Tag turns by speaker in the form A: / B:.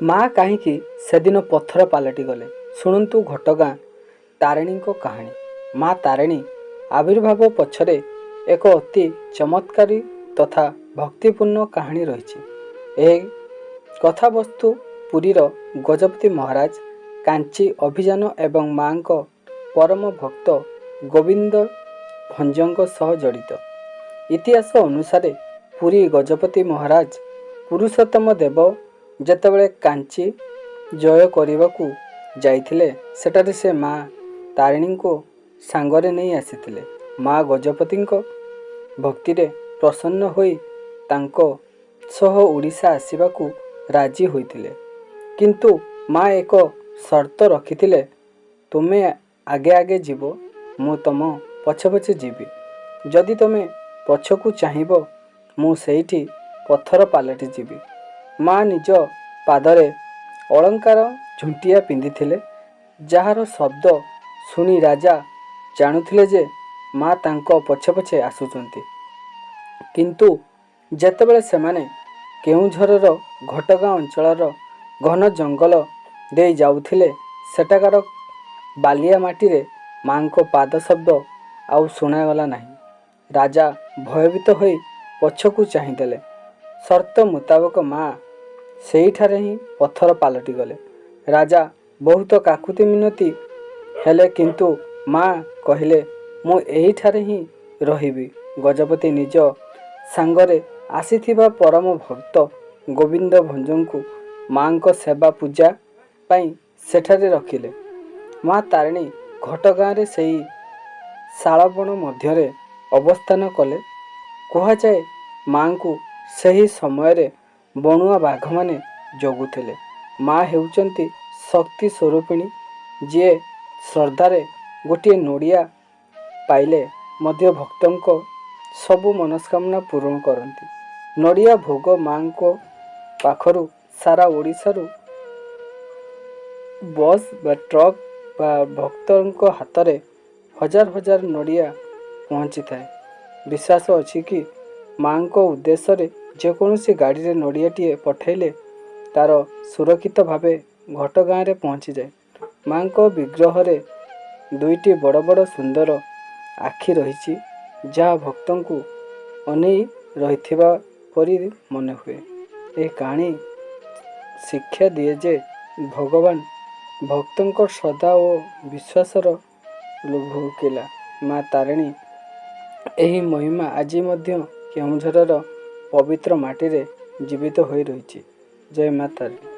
A: ମା' କାହିଁକି ସେଦିନ ପଥର ପାଲଟି ଗଲେ? ଶୁଣନ୍ତୁ ଘଟଗାଁ ତାରିଣୀଙ୍କ କାହାଣୀ। ମା' ତାରିଣୀ ଆବିର୍ଭାବ ପଛରେ ଏକ ଅତି ଚମତ୍କାରୀ ତଥା ଭକ୍ତିପୂର୍ଣ୍ଣ କାହାଣୀ ରହିଛି। ଏହି କଥାବସ୍ତୁ ପୁରୀର ଗଜପତି ମହାରାଜ କାଞ୍ଚି ଅଭିଯାନ ଏବଂ ମା'ଙ୍କ ପରମ ଭକ୍ତ ଗୋବିନ୍ଦ ଭଞ୍ଜଙ୍କ ସହ ଜଡ଼ିତ। ଇତିହାସ ଅନୁସାରେ ପୁରୀ ଗଜପତି ମହାରାଜ ପୁରୁଷୋତ୍ତମ ଦେବ ଯେତେବେଳେ କାଞ୍ଚି ଜୟ କରିବାକୁ ଯାଇଥିଲେ, ସେଠାରେ ସେ ମା' ତାରିଣୀଙ୍କୁ ସାଙ୍ଗରେ ନେଇ ଆସିଥିଲେ। ମା' ଗଜପତିଙ୍କ ଭକ୍ତିରେ ପ୍ରସନ୍ନ ହୋଇ ତାଙ୍କ ସହ ଓଡ଼ିଶା ଆସିବାକୁ ରାଜି ହୋଇଥିଲେ। କିନ୍ତୁ ମା' ଏକ ସର୍ତ୍ତ ରଖିଥିଲେ, ତୁମେ ଆଗେ ଆଗେ ଯିବ, ମୁଁ ତମ ପଛେ ପଛେ ଯିବି। ଯଦି ତୁମେ ପଛକୁ ଚାହିଁବ, ମୁଁ ସେଇଠି ପଥର ପାଲଟି ଯିବି। ମା' ନିଜ ପାଦରେ ଅଳଙ୍କାର ଝୁଣ୍ଟିଆ ପିନ୍ଧିଥିଲେ, ଯାହାର ଶବ୍ଦ ଶୁଣି ରାଜା ଜାଣୁଥିଲେ ଯେ ମା' ତାଙ୍କ ପଛେ ପଛେ ଆସୁଛନ୍ତି। କିନ୍ତୁ ଯେତେବେଳେ ସେମାନେ କେଉଁଝରର ଘଟଗାଁ ଅଞ୍ଚଳର ଘନ ଜଙ୍ଗଲ ଦେଇ ଯାଉଥିଲେ, ସେଠାକାର ବାଲିଆ ମାଟିରେ ମା'ଙ୍କ ପାଦ ଶବ୍ଦ ଆଉ ଶୁଣାଗଲା ନାହିଁ। ରାଜା ଭୟଭୀତ ହୋଇ ପଛକୁ ଚାହିଁଦେଲେ। ସର୍ତ୍ତ ମୁତାବକ ମା' ସେଇଠାରେ ହିଁ ପଥର ପାଲଟି ଗଲେ। ରାଜା ବହୁତ କାକୁତି ମିନତି ହେଲେ, କିନ୍ତୁ ମା' କହିଲେ, ମୁଁ ଏହିଠାରେ ହିଁ ରହିବି। ଗଜପତି ନିଜ ସାଙ୍ଗରେ ଆସିଥିବା ପରମ ଭକ୍ତ ଗୋବିନ୍ଦ ଭଞ୍ଜଙ୍କୁ ମା'ଙ୍କ ସେବା ପୂଜା ପାଇଁ ସେଠାରେ ରଖିଲେ। ମା' ତାରିଣୀ ଘଟଗାଁରେ ସେଇ ଶାଳବଣ ମଧ୍ୟରେ ଅବସ୍ଥାନ କଲେ। କୁହାଯାଏ, ମା'ଙ୍କୁ ସେହି ସମୟରେ ବଣୁଆ ବାଘମାନେ ଜଗୁଥିଲେ। ମା' ହେଉଛନ୍ତି ଶକ୍ତି ସ୍ୱରୂପିଣୀ, ଯିଏ ଶ୍ରଦ୍ଧାରେ ଗୋଟିଏ ନଡ଼ିଆ ପାଇଲେ ମଧ୍ୟ ଭକ୍ତଙ୍କ ସବୁ ମନସ୍କାମନା ପୂରଣ କରନ୍ତି। ନଡ଼ିଆ ଭୋଗ ମା'ଙ୍କ ପାଖରୁ ସାରା ଓଡ଼ିଶାରୁ ବସ୍ ବା ଟ୍ରକ୍ ବା ଭକ୍ତଙ୍କ ହାତରେ ହଜାର ହଜାର ନଡ଼ିଆ ପହଞ୍ଚିଥାଏ। ବିଶ୍ୱାସ ଅଛି କି ମା'ଙ୍କ ଉଦ୍ଦେଶ୍ୟରେ ଯେକୌଣସି ଗାଡ଼ିରେ ନଡ଼ିଆଟିଏ ପଠାଇଲେ ତାର ସୁରକ୍ଷିତ ଭାବେ ଘଟଗାଁରେ ପହଞ୍ଚିଯାଏ। ମା'ଙ୍କ ବିଗ୍ରହରେ ଦୁଇଟି ବଡ଼ ବଡ଼ ସୁନ୍ଦର ଆଖି ରହିଛି, ଯାହା ଭକ୍ତଙ୍କୁ ଅନେଇ ରହିଥିବା ପରି ମନେହୁଏ। ଏହି କାହାଣୀ ଶିକ୍ଷା ଦିଏ ଯେ ଭଗବାନ ଭକ୍ତଙ୍କ ଶ୍ରଦ୍ଧା ଓ ବିଶ୍ୱାସର ଭୋକିଲା। ମା' ତାରିଣୀ ଏହି ମହିମା ଆଜି ମଧ୍ୟ କେଉଁଝରର ପବିତ୍ର ମାଟିରେ ଜୀବିତ ହୋଇ ରହିଛି। ଜୟ ମା' ତାରିଣୀ।